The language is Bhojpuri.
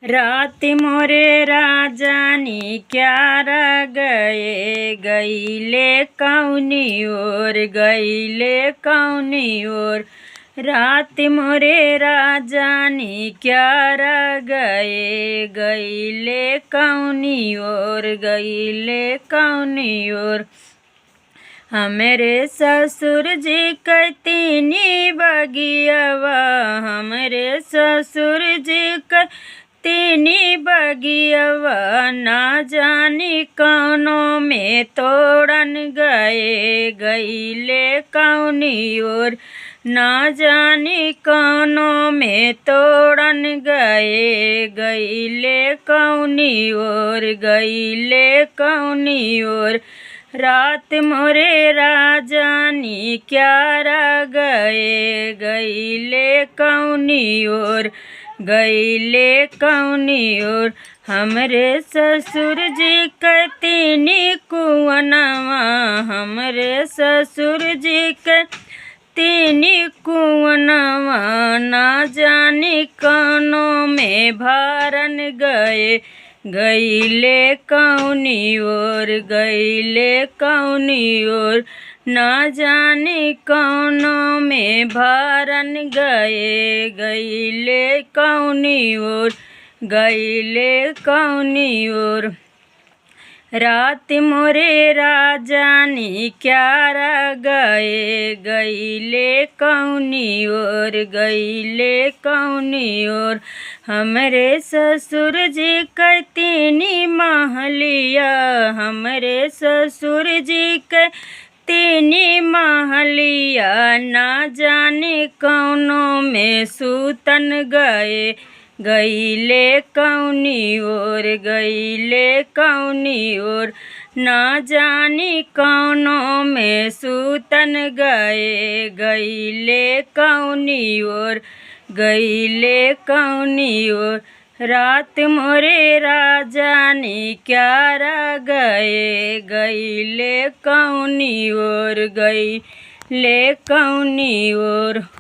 रात मोरे राजानी क्यार गए गईले कौनी ओर गईले कौनी ओर। रात मोरे राजानी क्यार गए गईले कौनी ओर गईले कौनी ओर। हमरे ससुर जी कतीनी बगियवा हमरे ससुर जी तीनी बगियवा ना जानी कौनो में तोड़न गए गईले कौनी ओर। ना जानी कौनो में तोड़न गए गईले कौनी ओर गईले कौनी ओर। रात मोरे राजानी क्यार गए गईले कौनी ओर गईले कौनी ओर। हमरे ससुर जी कतीनी कुवनवा हमरे ससुर जी कतीनी कुवनवा ना जानी कौनो में भरन गए गईले कौनी ओर गईले कौनी ओर। ना जानी कौनो में भरन गए गईले कौनी ओर गईले कौनी ओर। रात मोरे राजानी क्यार गए गईले कौनी ओर गईले कौनी ओर। हमरे ससुर जी कतीनी महलिया हमरे ससुर जी तीनी महलिया ना जाने कौनो में सूतन गए गईले कौनी ओर गईले कौनी ओर। ना जानी कौनो में सूतन गए गईले कौनी ओर गईले कौनी ओर। रात मोरे राजानी क्यार गए गईले कौनी ओर गईले कौनी ओर।